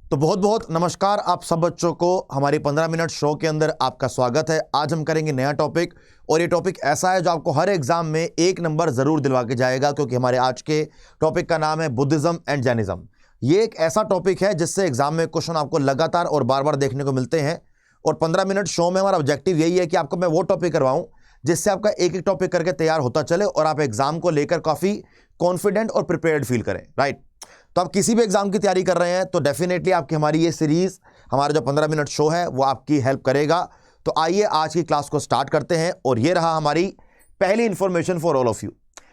तो बहुत बहुत नमस्कार आप सब बच्चों को हमारी 15 मिनट शो के अंदर आपका स्वागत है। आज हम करेंगे नया टॉपिक और ये टॉपिक ऐसा है जो आपको हर एग्जाम में 1 नंबर जरूर दिलवा के जाएगा, क्योंकि हमारे आज के टॉपिक का नाम है बुद्धिज्म एंड जैनिज्म। ये एक ऐसा टॉपिक है जिससे एग्जाम में क्वेश्चन आपको लगातार और बार बार देखने को मिलते हैं और 15 मिनट शो में हमारा ऑब्जेक्टिव यही है कि आपको मैं वो टॉपिक करवाऊं जिससे आपका एक एक टॉपिक करके तैयार होता चले और आप एग्जाम को लेकर काफी कॉन्फिडेंट और प्रिपेयर्ड फील करें। राइट, तो आप किसी भी एग्जाम की तैयारी कर रहे हैं तो डेफिनेटली आपकी हमारी ये सीरीज, हमारा जो 15 मिनट शो है वो आपकी हेल्प करेगा। तो आइए आज की क्लास को स्टार्ट करते हैं और ये रहा हमारी पहली information for all of you.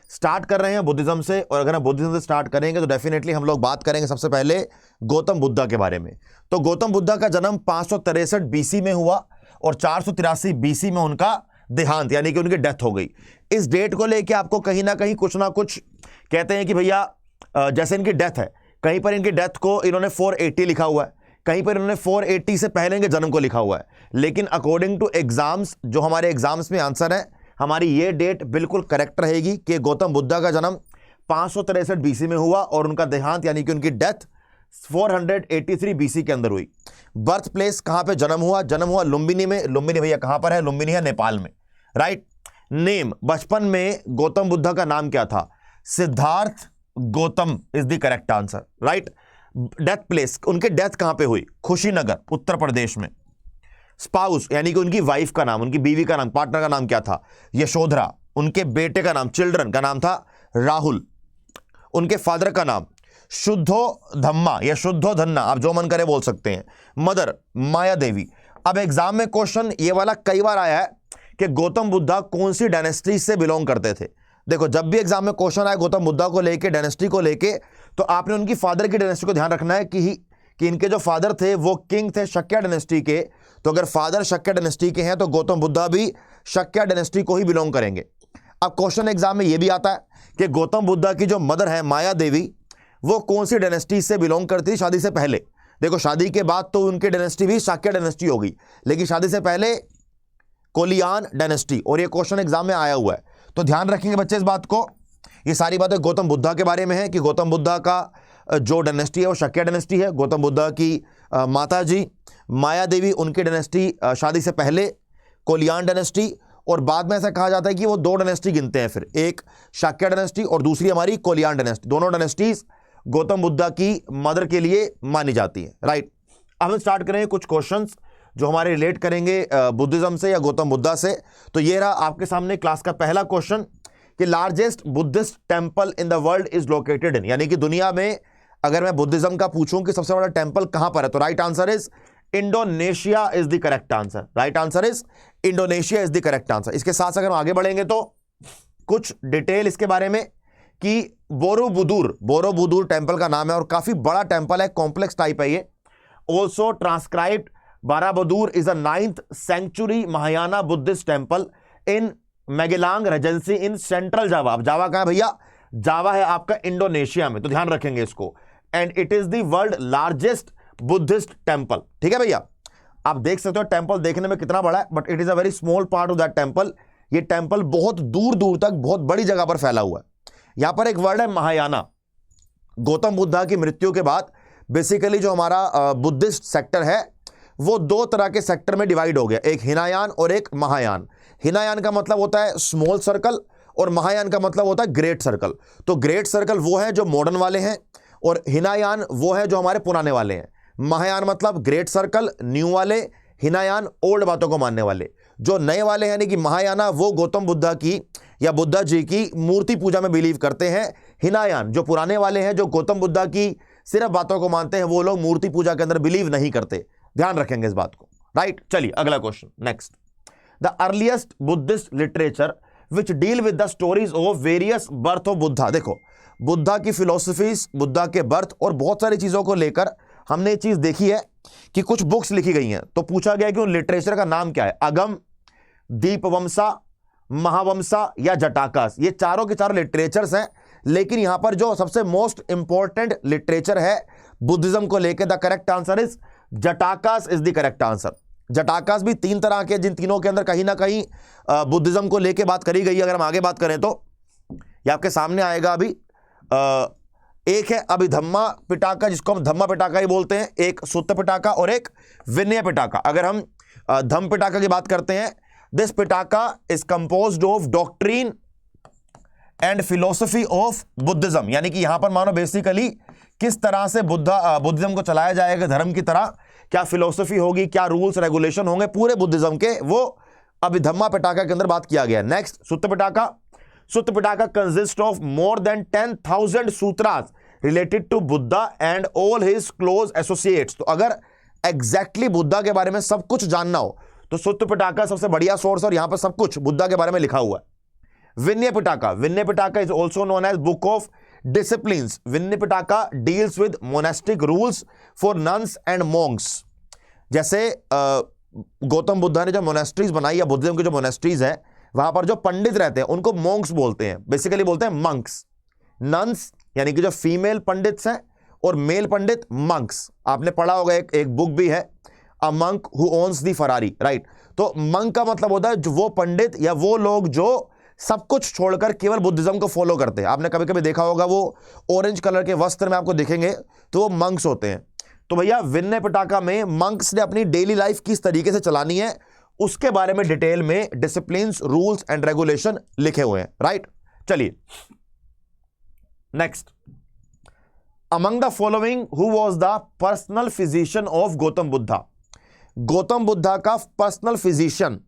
Start कर रहे हैं बुद्धिज्म से, और अगर हम बुद्धिज्म से स्टार्ट करेंगे तो डेफिनेटली हम लोग बात करेंगे सबसे पहले गौतम बुद्धा के बारे में। तो गौतम बुद्धा का जन्म 563 बीसी में हुआ और 483 बीसी में उनका देहांत यानी कि उनकी डेथ हो गई। इस डेट को लेके आपको कहीं ना कुछ कहते हैं कि भैया जैसे इनकी डेथ है, कहीं पर इनकी डेथ को इन्होंने 480 लिखा हुआ है, कहीं पर इन्होंने 480 से पहले इनके जन्म को लिखा हुआ है। लेकिन अकॉर्डिंग टू एग्जाम्स, जो हमारे एग्जाम्स में आंसर है, हमारी ये डेट बिल्कुल करेक्ट रहेगी कि गौतम बुद्धा का जन्म 563 बीसी में हुआ और उनका देहांत यानी कि उनकी डेथ 483 बीसी के अंदर हुई। बर्थ प्लेस कहां पे जन्म हुआ? जन्म हुआ लुम्बिनी में। लुम्बिनी भैया कहां पर है? लुम्बिनी है नेपाल में। राइट। नेम, बचपन में गौतम बुद्धा का नाम क्या था? Siddharth Gautam is the correct answer. Right. Death place, उनके डेथ कहां पे हुई? खुशीनगर, उत्तर प्रदेश में। स्पाउस यानी कि उनकी वाइफ का नाम, उनकी बीवी का नाम, पार्टनर का नाम क्या था? यशोधरा। उनके बेटे का नाम, चिल्ड्रन का नाम था राहुल। उनके फादर का नाम शुद्धो धम्मा या शुद्धो धन्ना, आप जो मन करे बोल सकते हैं। मदर माया देवी। अब एग्जाम में क्वेश्चन ये वाला कई बार आया है कि गौतम बुद्धा कौन सी डायनेस्टी से बिलोंग करते थे। देखो, जब भी एग्जाम में क्वेश्चन आए गौतम बुद्धा को लेके, डायनेस्टी को लेके, तो आपने उनकी फादर की डायनेस्टी को ध्यान रखना है कि इनके जो फादर थे वो किंग थे शक्या डायनेस्टी के। तो अगर फादर शक्या डायनेस्टी के हैं तो गौतम बुद्धा भी शक्या डायनेस्टी को ही बिलोंग करेंगे। अब क्वेश्चन एग्जाम में यह भी आता है कि गौतम बुद्धा की जो मदर है माया देवी, वो कौन सी डायनेस्टी से बिलोंग करती थी शादी से पहले। देखो, शादी के बाद तो उनकी डायनेस्टी भी शाक्य डायनेस्टी हो गई, लेकिन शादी से पहले कोलियान डायनेस्टी, और ये क्वेश्चन एग्जाम में आया हुआ है। तो ध्यान रखेंगे बच्चे इस बात को। ये सारी बातें गौतम बुद्धा के बारे में है कि गौतम बुद्धा का जो डायनेस्टी है वो शक्य डायनेस्टी है। गौतम बुद्धा की माता जी माया देवी, उनकी डायनेस्टी शादी से पहले कोलियान डायनेस्टी, और बाद में ऐसा कहा जाता है कि वो 2 डायनेस्टी गिनते हैं फिर, एक शाक्य डायनेस्टी और दूसरी हमारी कोलियान डायनेस्टी। दोनों डायनेस्टीज गौतम बुद्धा की मदर के लिए मानी जाती है। राइट। अब हम स्टार्ट करेंगे कुछ क्वेश्चंस जो हमारे रिलेट करेंगे बुद्धिज्म से या गौतम बुद्धा से। तो ये रहा आपके सामने क्लास का पहला क्वेश्चन कि largest Buddhist temple in the world is located in, यानी कि दुनिया में अगर मैं बुद्धिज्म का पूछूं कि सबसे बड़ा टेंपल कहां पर है, तो right answer is Indonesia is the correct answer. Right answer is Indonesia is the correct answer. इसके साथ अगर हम आगे बढ़ेंगे तो कुछ डिटेल इसके बारे में कि बोरोबुदूर टेंपल का नाम है और काफी बड़ा टेंपल है, कॉम्प्लेक्स टाइप है ये। Also transcribed Borobudur is a 9th century Mahayana Buddhist temple in Magelang regency in central Java. अब जावा कहां है भैया? जावा है आपका इंडोनेशिया में, तो ध्यान रखेंगे इसको। And it is the world largest Buddhist temple. ठीक है भैया, आप देख सकते हो टेंपल देखने में कितना बड़ा है, but it is a very small part of that temple. ये टेंपल बहुत दूर दूर तक बहुत बड़ी जगह पर फैला हुआ है। यहां पर एक वर्ड है महायाना। गौतम बुद्धा की मृत्यु के बाद बेसिकली जो हमारा बुद्धिस्ट सेक्टर है वो 2 तरह के सेक्टर में डिवाइड हो गया, एक हिनायान और एक महायान। हिनायान का मतलब होता है स्मॉल सर्कल और महायान का मतलब होता है ग्रेट सर्कल। तो ग्रेट सर्कल वो है जो मॉडर्न वाले हैं और हिनायान वो है जो हमारे पुराने वाले हैं। महायान मतलब ग्रेट सर्कल न्यू वाले, हिनायान ओल्ड बातों को मानने वाले। जो नए वाले हैं यानी कि महायाना, वो गौतम बुद्धा की या बुद्धा जी की मूर्ति पूजा में बिलीव करते हैं। हिनायान जो पुराने वाले हैं, जो गौतम बुद्धा की सिर्फ बातों को मानते हैं, वो लोग मूर्ति पूजा के अंदर बिलीव नहीं करते। ध्यान रखेंगे इस बात को। राइट, चलिए अगला question next. The earliest Buddhist literature which deal with the stories of various birth of Buddha. देखो, बुद्धा की फिलोसफीज, बुद्धा के बर्थ और बहुत सारी चीजों को लेकर हमने ये चीज देखी है कि कुछ बुक्स लिखी गई हैं। तो पूछा गया कि उन लिटरेचर का नाम क्या है? अगम, दीपवंसा, महावंसा या जटाकास। ये चारों के चारों लिटरेचर्स हैं, लेकिन यहां पर जो सबसे मोस्ट इंपॉर्टेंट लिटरेचर है बुद्धिज्म को लेकर, the correct answer is Jatakas is the correct answer. Jatakas भी 3 तरह के, जिन तीनों के अंदर कहीं ना कहीं बुद्धिज्म को लेकर बात करी गई है। अगर हम आगे बात करें तो ये आपके सामने आएगा अभी। एक है अभिधम्मा पिटाका, जिसको हम धम्मा पिटाका ही बोलते हैं, एक सुत्त पिटाका और एक विनय पिटाका। अगर हम धम्म पिटाका की बात करते हैं, this Pitaka is composed of doctrine and philosophy of Buddhism, यानी कि यहां पर मानो बेसिकली किस तरह से बुद्धिज्म को चलाया जाएगा धर्म की तरह, क्या फिलोसफी होगी, क्या रूल्स रेगुलेशन होंगे पूरे बुद्धिज्म के, वो अभिधम्मा पिटाका के अंदर बात किया गया। Next Sutta Pitaka. Sutta Pitaka consist of more than 10,000 Sutras related to Buddha and all his close associates. तो अगर एग्जैक्टली बुद्धा के बारे में सब कुछ जानना हो तो सुत्त पिटाका सबसे बढ़िया सोर्स, और यहां पर सब कुछ बुद्धा के बारे में लिखा हुआ है। Vinaya Pitaka. Vinaya Pitaka is also known as book of disciplines. Vinaya Pitaka deals with monastic rules for nuns and monks. जैसे गौतम बुद्धा ने जो मोनेस्ट्रीज बनाई या बुद्धिज्म की जो मोनेस्ट्रीज है, वहां पर जो पंडित रहते हैं उनको मॉन्क्स बोलते हैं, बेसिकली बोलते हैं मंक्स। नन्स यानी कि जो फीमेल पंडित्स हैं, और मेल पंडित मंक्स। आपने पढ़ा होगा, एक बुक भी है, a monk who owns the Ferrari, right. तो मंक का मतलब होता है जो वो पंडित या वो लोग जो सब कुछ छोड़कर केवल बुद्धिज्म को फॉलो करते हैं। आपने कभी कभी देखा होगा, वो ऑरेंज कलर के वस्त्र में आपको दिखेंगे तो वो मंक्स होते हैं। तो भैया विनय पिटाका में मंक्स ने अपनी डेली लाइफ किस तरीके से चलानी है उसके बारे में डिटेल में डिसिप्लिन्स, रूल्स एंड रेगुलेशन लिखे हुए हैं, राइट। चलिए next, among the following who was the personal physician of Gautam Buddha. Gautam Buddha का पर्सनल फिजिशियन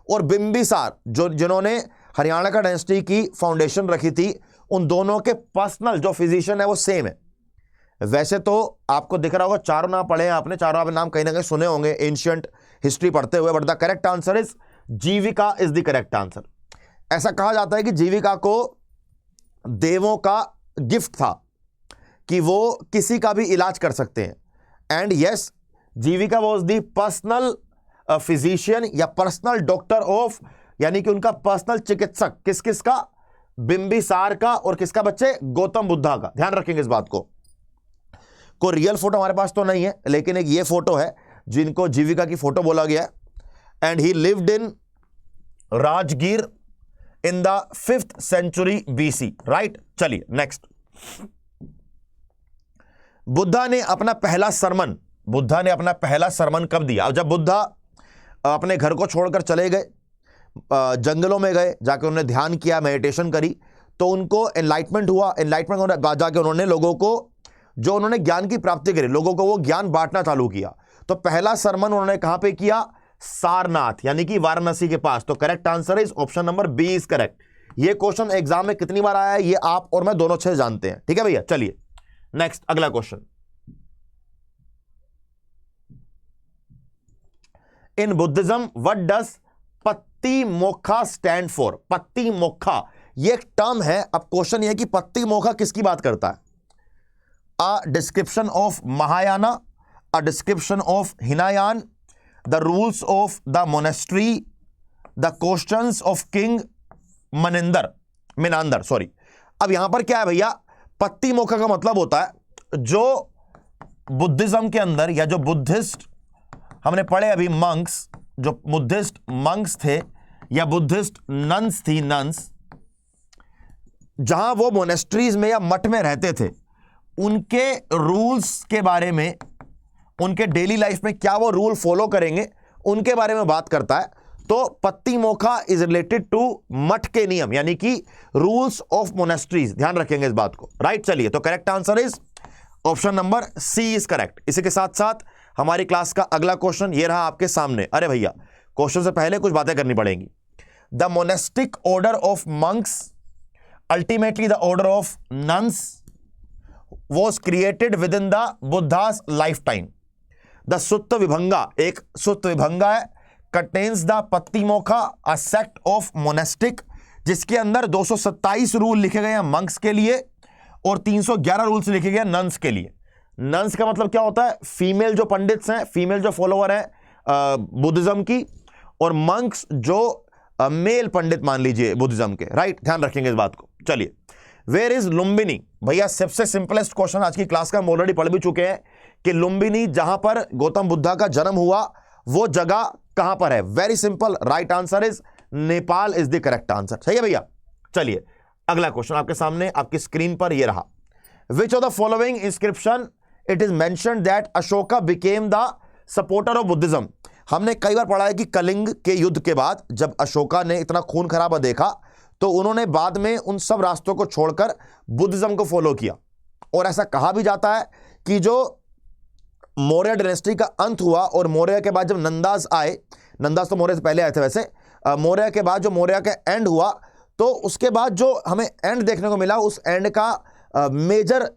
और बिंबिसार जिन्होंने हरियाणा का डायनेस्टी की फाउंडेशन रखी थी, उन दोनों के पर्सनल जो फिजिशियन है वो सेम है। वैसे तो आपको दिख रहा होगा, चारों नाम पढ़े हैं आपने, चारों आपने नाम कहीं ना कहीं सुने होंगे एंशिएंट हिस्ट्री पढ़ते हुए, but the correct answer is Jeevika is the correct answer. ऐसा कहा जाता है कि जीविका को देवों का गिफ्ट था कि वो किसी का भी इलाज कर सकते हैं। And yes, Jeevika was the personal physician या पर्सनल डॉक्टर ऑफ, यानी कि उनका पर्सनल चिकित्सक किस किस का, बिंबिसार का, और किसका बच्चे, गौतम बुद्धा का। ध्यान रखेंगे इस बात को। कोई रियल फोटो हमारे पास तो नहीं है, लेकिन एक ये फोटो है जिनको जीविका की फोटो बोला गया है। And he lived in Rajgir in the 5th century BC, right. चलिए नेक्स्ट, बुद्धा ने अपना पहला सरमन कब दिया? जब बुद्धा अपने घर को छोड़कर चले गए, जंगलों में गए, जाकर उन्होंने ध्यान किया, मेडिटेशन करी, तो उनको एनलाइटमेंट हुआ। एनलाइटमेंट जाके उन्होंने लोगों को, जो उन्होंने ज्ञान की प्राप्ति करी, लोगों को वो ज्ञान बांटना चालू किया। तो पहला सरमन उन्होंने कहां पे किया? सारनाथ, यानी कि वाराणसी के पास। तो correct answer is option number B is correct. ये क्वेश्चन एग्जाम में कितनी बार आया है ये आप और मैं दोनों अच्छे जानते हैं, ठीक है भैया। चलिए नेक्स्ट, अगला question. In Buddhism what does Patimokkha stand for? Patimokkha ये एक टर्म है। अब क्वेश्चन ये है कि पत्तिमोक्खा किसकी बात करता है? A description of Mahayana, a description of Hinayana, the rules of the monastery, the questions of king Menander, sorry. अब यहां पर क्या है भैया, पत्तिमोक्खा का मतलब होता है जो बुद्धिज्म के अंदर, या जो बुद्धिस्ट हमने पढ़े अभी, मंक्स, जो बुद्धिस्ट मंक्स थे या बुद्धिस्ट नन्स थी, नन्स, जहां वो मोनेस्ट्रीज में या मठ में रहते थे, उनके रूल्स के बारे में, उनके डेली लाइफ में क्या वो रूल फॉलो करेंगे, उनके बारे में बात करता है। तो पत्तिमोक्खा इज रिलेटेड टू मठ के नियम, यानी कि रूल्स ऑफ मोनेस्ट्रीज। ध्यान रखेंगे इस बात को, राइट। चलिए, तो correct answer is option number C is correct. इसी के साथ साथ हमारी क्लास का अगला क्वेश्चन ये रहा आपके सामने। अरे भैया, क्वेश्चन से पहले कुछ बातें करनी पड़ेंगी। The monastic order of monks, ultimately the order of nuns, was created within the Buddha's lifetime. The Sutta Vibhanga, एक सुत्त विभंगा है, contains the पत्तिमोक्खा, a sect of monastic, जिसके अंदर 227 रूल लिखे गए हैं मंक्स के लिए और 311 रूल्स लिखे गए हैं नन्स के लिए। नन्स का मतलब क्या होता है? फीमेल जो पंडित्स हैं, फीमेल जो फॉलोअर हैं बुद्धिज्म की, और मंक्स जो मेल पंडित मान लीजिए बुद्धिज्म के, राइट। ध्यान रखेंगे इस बात को। चलिए, वेयर इज लुम्बिनी? भैया सबसे सिंपलेस्ट क्वेश्चन आज की क्लास का हम ऑलरेडी पढ़ भी चुके हैं कि लुम्बिनी, जहां पर गौतम बुद्धा का जन्म हुआ, वो जगह कहां पर है? Very simple, right answer is Nepal is the correct answer. सही है भैया। चलिए, अगला क्वेश्चन आपके सामने, आपकी स्क्रीन पर ये रहा। Which of the following inscription it is mentioned that Ashoka became the supporter of Buddhism. हमने कई बार पढ़ा है कि कलिंग के युद्ध के बाद जब अशोका ने इतना खून खराबा देखा तो उन्होंने बाद में उन सब रास्तों को छोड़कर बुद्धिज्म को फॉलो किया। और ऐसा कहा भी जाता है कि जो मौर्य डायनेस्टी का अंत हुआ और मौर्य के बाद जब नंदास आए, नंदास तो मौर्य से पहले आए थे वैसे, मौर्य के बाद जो मौर्य का एंड हुआ तो उसके बाद जो हमें एंड देखने को मिला, उस एंड का मेजर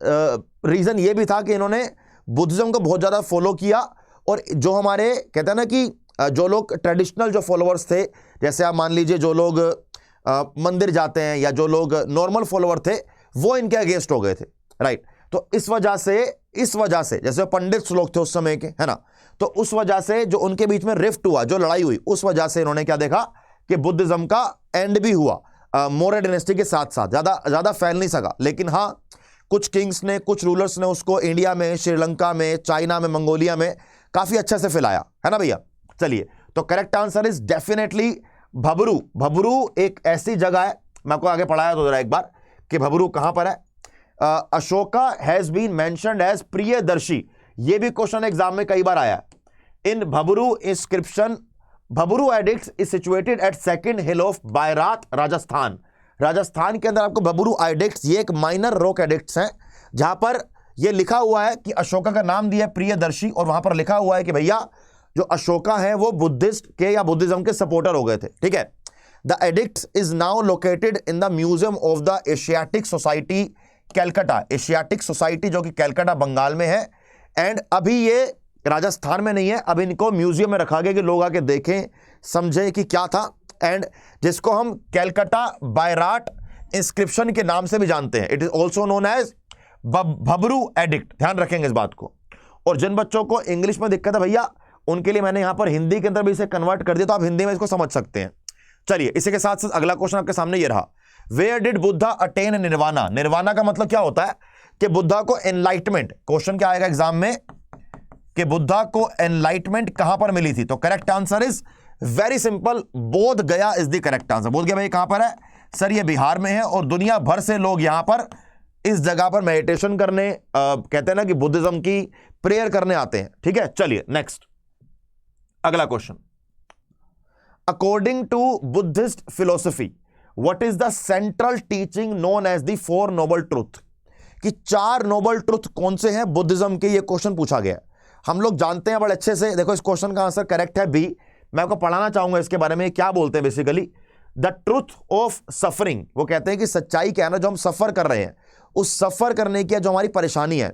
रीजन ये भी था कि इन्होंने बुद्धिज्म को बहुत ज़्यादा फॉलो किया। और जो हमारे कहते हैं ना कि जो लोग ट्रेडिशनल जो फॉलोअर्स थे, जैसे आप मान लीजिए जो लोग मंदिर जाते हैं या जो लोग नॉर्मल फॉलोअर थे, वो इनके अगेंस्ट हो गए थे, राइट। तो इस वजह से जैसे पंडित लोग थे उस समय के, है ना, तो उस वजह से जो उनके बीच में रिफ्ट हुआ, जो लड़ाई हुई, उस वजह से इन्होंने क्या देखा कि बुद्धिज्म का एंड भी हुआ मौर्य डायनेस्टी के साथ साथ। ज़्यादा फैल नहीं सका, लेकिन हाँ कुछ किंग्स ने, कुछ रूलर्स ने उसको इंडिया में, श्रीलंका में, चाइना में, मंगोलिया में काफ़ी अच्छे से फैलाया, है ना भैया। चलिए, तो correct answer is definitely Bhabru. Bhabru एक ऐसी जगह है, मैं आपको आगे पढ़ाया तो जरा एक बार कि भबरू कहां पर है। Ashoka has been mentioned as Priyadarshi, ये भी क्वेश्चन एग्जाम में कई बार आया है। In Bhabru inscription, Bhabru edicts is situated at second hill of Bairat, Rajasthan. Rajasthan के अंदर आपको भबरू एडिक्ट्स, ये एक माइनर रॉक एडिक्ट्स हैं, जहां पर यह लिखा हुआ है कि अशोका का नाम दिया प्रियदर्शी, और वहां पर लिखा हुआ है कि भैया जो अशोका है वो बुद्धिस्ट के या बुद्धिज्म के सपोर्टर हो गए थे, ठीक है। The addicts is now located in the museum of the Asiatic society, Calcutta. Asiatic society जो कि कैलकाटा बंगाल में है, एंड अभी ये राजस्थान में नहीं है, अब इनको म्यूजियम में रखा गया कि लोग आके देखें, समझें कि क्या था, एंड जिसको हम कैलकाटा बायराट इंस्क्रिप्शन के नाम से भी जानते हैं। It is also known as Bhabru edict, ध्यान रखेंगे इस बात को। और जिन बच्चों को इंग्लिश में दिक्कत है भैया, उनके लिए मैंने यहां पर हिंदी के अंदर भी इसे कन्वर्ट कर दिया, तो आप हिंदी में इसको समझ सकते हैं। चलिए, इसी के साथ साथ अगला क्वेश्चन आपके सामने ये रहा, where did Buddha attain nirvana. Nirvana का मतलब क्या होता है कि बुद्धा को एनलाइटमेंट, क्वेश्चन क्या आएगा एग्जाम में कि बुद्धा को एनलाइटमेंट कहां पर मिली थी। तो correct answer is very simple, बोध गया इज द करेक्ट आंसर। बोध गया भाई कहां पर है सर? ये बिहार में है, और दुनिया भर से लोग यहां पर इस जगह पर मेडिटेशन करने, कहते हैं ना कि बुद्धिज्म की प्रेयर करने आते हैं, ठीक है। चलिए नेक्स्ट, अगला question, according to Buddhist philosophy what is the central teaching known as the four noble truth. कि चार नोबल ट्रूथ कौन से हैं बुद्धिज्म के, ये क्वेश्चन पूछा गया। हम लोग जानते हैं बड़े अच्छे से, देखो इस क्वेश्चन का आंसर करेक्ट है बी। मैं आपको पढ़ाना चाहूंगा इसके बारे में, क्या बोलते हैं basically, the truth of suffering. वो कहते हैं कि सच्चाई क्या है ना, जो हम सफर कर रहे हैं, उस सफर करने की जो हमारी परेशानी है,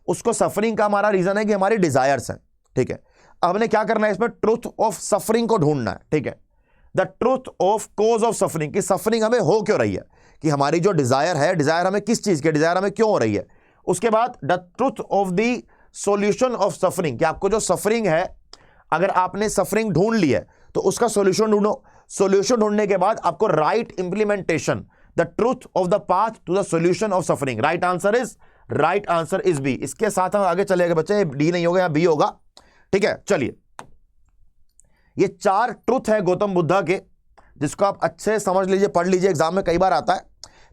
उसको सफरिंग का हमारा रीजन है कि हमारी डिजायर्स हैं, ठीक है। अब हमने क्या करना है इसमें, ट्रूथ ऑफ सफरिंग को ढूंढना है, ठीक है। The truth of cause of suffering, कि सफरिंग हमें हो क्यों रही है, कि हमारी जो डिजायर है, डिजायर हमें किस चीज की, डिजायर हमें क्यों हो रही है। उसके बाद the truth of the solution of suffering, कि आपको जो सफरिंग है, अगर आपने सफरिंग ढूंढ ली है तो उसका सॉल्यूशन ढूंढो। सॉल्यूशन ढूंढने के बाद आपको right implementation, the truth of the path to the solution of suffering. Right answer is B. इसके साथ हम आगे चलेंगे बच्चे, डी नहीं होगा, बी होगा, ठीक है। चलिए, ये चार ट्रूथ है गौतम बुद्धा के, जिसको आप अच्छे समझ लीजिए, पढ़ लीजिए, एग्जाम में कई बार आता है।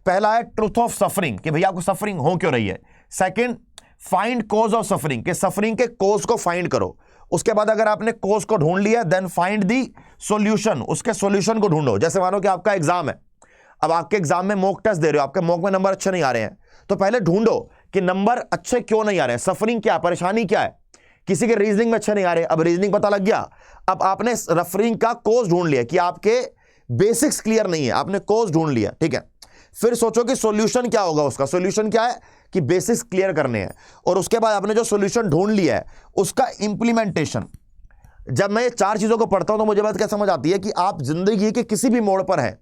पहला है ट्रूथ ऑफ सफरिंग, कि भैया आपको सफरिंग हो क्यों रही है। Second, find cause of suffering, कि सफरिंग के कोज को फाइंड करो। उसके बाद अगर आपने कोज को ढूंढ लिया, देन फाइंड दी सॉल्यूशन, उसके सॉल्यूशन को ढूंढो। जैसे मानो कि आपका एग्जाम है, अब आपके एग्जाम में मॉक टेस्ट दे रहे हो, आपके मॉक में नंबर अच्छे नहीं आ रहे हैं, तो पहले ढूंढो कि नंबर अच्छे क्यों नहीं आ रहे हैं, सफरिंग क्या, परेशानी क्या है। किसी के रीजनिंग में अच्छे नहीं आ रहे, अब रीजनिंग पता लग गया, अब आपने सफरिंग का कोज ढूंढ लिया कि आपके बेसिक्स क्लियर नहीं है, आपने कोज ढूंढ लिया, ठीक है। फिर सोचो कि सॉल्यूशन क्या होगा, उसका सॉल्यूशन क्या है कि बेसिक्स क्लियर करने हैं, और उसके बाद आपने जो सॉल्यूशन ढूंढ लिया है उसका इंप्लीमेंटेशन। जब मैं ये चार चीजों को पढ़ता हूं तो मुझे बात क्या समझ आती है कि आप जिंदगी के किसी भी मोड़ पर हैं,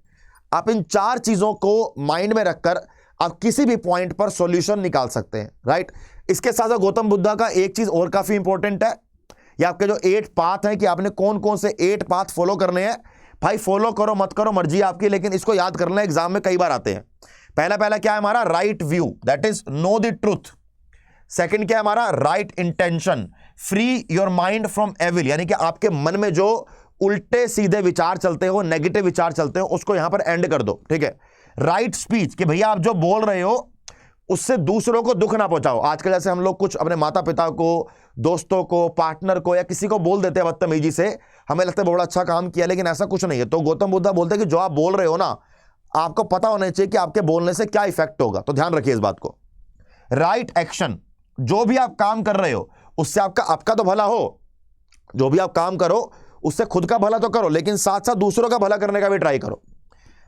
आप इन चार चीजों को माइंड में रखकर आप किसी भी पॉइंट पर सॉल्यूशन निकाल सकते हैं, राइट। इसके साथ साथ गौतम बुद्धा का एक चीज और काफी इंपॉर्टेंट है, ये आपके जो 8 पाथ हैं कि आपने कौन कौन से 8 पाथ फॉलो करने हैं। भाई फॉलो करो मत करो मर्जी आपकी, लेकिन इसको याद करना है, एग्जाम में कई बार आते हैं। पहला क्या है हमारा, right view, that is know the truth. Second क्या है हमारा, right intention, free your mind from evil, यानी कि आपके मन में जो उल्टे सीधे विचार चलते हो, नेगेटिव विचार चलते हो, उसको यहां पर एंड कर दो, ठीक है। राइट स्पीच, कि भैया आप जो बोल रहे हो उससे दूसरों को दुख ना पहुंचाओ। आजकल जैसे हम लोग कुछ अपने माता पिता को, दोस्तों को, पार्टनर को या किसी को बोल देते हैं बदतमीजी से, हमें लगता है बड़ा अच्छा काम किया, लेकिन ऐसा कुछ नहीं है। तो गौतम बुद्धा बोलते हैं कि जो आप बोल रहे हो ना, आपको पता होना चाहिए कि आपके बोलने से क्या इफेक्ट होगा। तो ध्यान रखिए इस बात को। राइट एक्शन, जो भी आप काम कर रहे हो उससे आपका तो भला हो। जो भी आप काम करो उससे खुद का भला तो करो, लेकिन साथ साथ दूसरों का भला करने का भी ट्राई करो।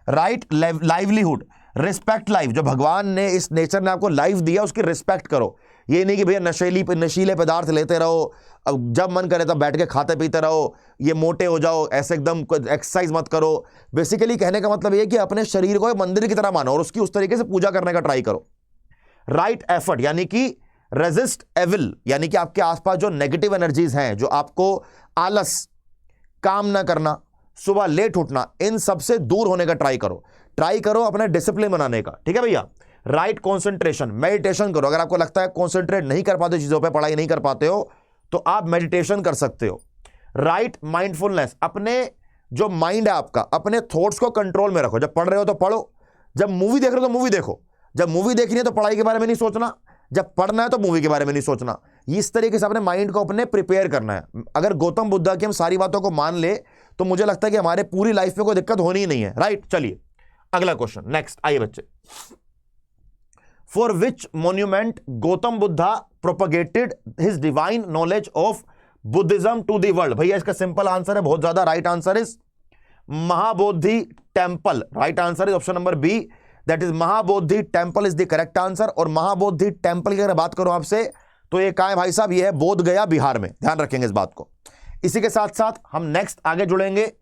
Right livelihood, respect life. जो भगवान ने, इस नेचर ने आपको लाइफ दिया, उसकी रिस्पेक्ट करो। ये नहीं कि भैया नशीले पदार्थ लेते रहो, अब जब मन करे तब बैठ के खाते पीते रहो, ये मोटे हो जाओ, ऐसे एकदम एक्सरसाइज मत करो। बेसिकली कहने का मतलब ये कि अपने शरीर को एक मंदिर की तरह मानो और उसकी उस तरीके से पूजा करने का ट्राई करो। राइट एफर्ट, यानी कि रेजिस्ट एविल, यानी कि आपके आसपास जो नेगेटिव एनर्जीज हैं, जो आपको आलस, काम ना करना, सुबह लेट उठना, इन सबसे दूर होने का ट्राई करो अपने डिसिप्लिन बनाने का। ठीक है भैया। राइट कॉन्सेंट्रेशन, मेडिटेशन करो। अगर आपको लगता है कॉन्सेंट्रेट नहीं कर पाते चीजों पे, पढ़ाई नहीं कर पाते हो, तो आप मेडिटेशन कर सकते हो। राइट माइंडफुलनेस, अपने जो माइंड है आपका, अपने थॉट्स को कंट्रोल में रखो। जब पढ़ रहे हो तो पढ़ो, जब मूवी देख रहे हो तो मूवी देखो, जब मूवी देखनी है तो पढ़ाई के बारे में नहीं सोचना, जब पढ़ना है तो मूवी के बारे में नहीं सोचना। इस तरीके से अपने माइंड को अपने प्रिपेयर करना है। अगर गौतम बुद्धा की हम सारी बातों को मान ले तो मुझे लगता है कि हमारे पूरी लाइफ में कोई दिक्कत होनी ही नहीं है। राइट, चलिए अगला क्वेश्चन, नेक्स्ट आइए बच्चे। For which monument Gautam Buddha propagated his divine knowledge of Buddhism to the world? भैया इसका सिंपल आंसर है, बहुत ज्यादा। Right answer is Mahabodhi temple. Right answer is option number B, that is Mahabodhi temple is the correct answer. और Mahabodhi temple की अगर बात करूं आपसे तो ये कहां है भाई साहब? ये है बोध गया, बिहार में। ध्यान रखेंगे इस बात को। इसी के साथ साथ हम नेक्स्ट आगे जुड़ेंगे।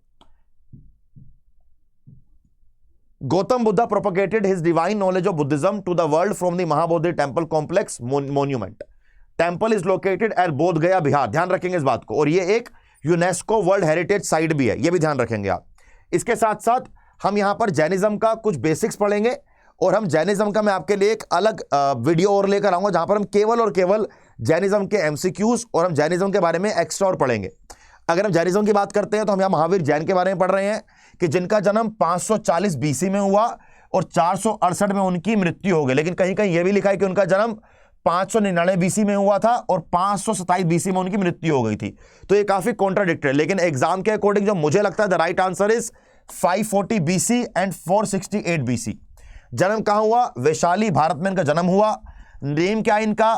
Gautam Buddha propagated his divine knowledge of Buddhism to the world from the Mahabodhi temple complex monument. Temple is located at Bodh Gaya, Bihar. ध्यान रखेंगे इस बात को। और ये एक यूनेस्को वर्ल्ड हेरिटेज साइट भी है, ये भी ध्यान रखेंगे आप। इसके साथ साथ हम यहां पर जैनिज्म का कुछ बेसिक्स पढ़ेंगे और हम जैनिज्म का मैं आपके लिए एक अलग वीडियो और लेकर आऊंगा जहां पर हम केवल और केवल जैनिज्म के एमसीक्यूज और हम जैनिज्म के बारे में एक्स्ट्रा और पढ़ेंगे। अगर हम जैनिज्म की बात करते हैं तो हम यहां महावीर जैन के बारे में पढ़ रहे हैं कि जिनका जन्म 540 बीसी में हुआ और 468 में उनकी मृत्यु हो गई। लेकिन कहीं कहीं यह भी लिखा है कि उनका जन्म 599 बीसी में हुआ था और 527 बीसी में उनकी मृत्यु हो गई थी। तो ये काफी कॉन्ट्राडिक्टरी है, लेकिन एग्जाम के अकॉर्डिंग जो मुझे लगता है the right answer is 540 BC and 468 BC. जन्म कहां हुआ? वैशाली, भारत में इनका जन्म हुआ। नेम क्या है इनका?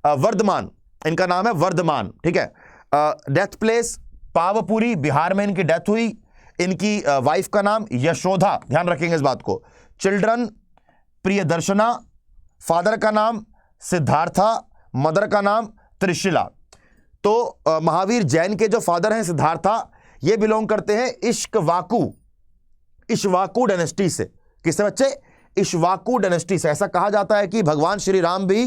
वर्धमान, इनका नाम है वर्धमान। ठीक है। डेथ प्लेस पावपुरी, बिहार में इनकी डेथ हुई। इनकी वाइफ का नाम यशोधा, ध्यान रखेंगे इस बात को। चिल्ड्रन प्रियदर्शना, फादर का नाम सिद्धार्था, मदर का नाम त्रिशिला। तो महावीर जैन के जो फादर हैं सिद्धार्था, ये बिलोंग करते हैं इक्ष्वाकु डायनेस्टी से। किससे बच्चे? इक्ष्वाकु डायनेस्टी से। ऐसा कहा जाता है कि भगवान श्री राम भी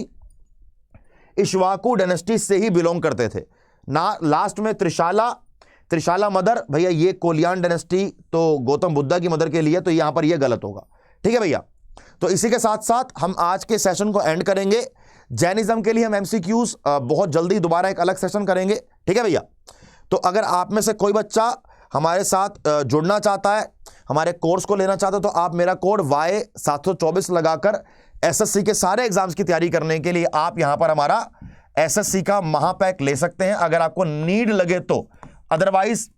इक्ष्वाकु डायनेस्टी से ही बिलोंग करते थे ना। लास्ट में त्रिशाला मदर, भैया ये कोलियान डायनेस्टी तो गौतम बुद्धा की मदर के लिए, तो यहां पर ये गलत होगा। ठीक है भैया। तो इसी के साथ साथ हम आज के सेशन को एंड करेंगे। जैनिज्म के लिए हम एमसीक्यूज बहुत जल्दी दोबारा एक अलग सेशन करेंगे। ठीक है भैया। तो अगर आप में से कोई बच्चा हमारे साथ जुड़ना चाहता है, हमारे कोर्स को लेना चाहता है, तो आप मेरा कोड Y724 लगाकर एसएससी के सारे एग्जाम्स की तैयारी करने के लिए आप यहां पर हमारा एसएससी का महापैक ले सकते हैं अगर आपको नीड लगे तो। अदरवाइज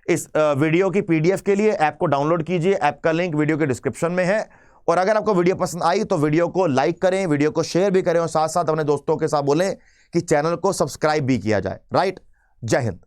इस वीडियो की पीडीएफ के लिए ऐप को डाउनलोड कीजिए। ऐप का लिंक वीडियो के डिस्क्रिप्शन में है। और अगर आपको वीडियो पसंद आई तो वीडियो को लाइक करें, वीडियो को शेयर भी करें और साथ साथ अपने दोस्तों के साथ बोलें कि चैनल को सब्सक्राइब भी किया जाए। राइट, जय हिंद।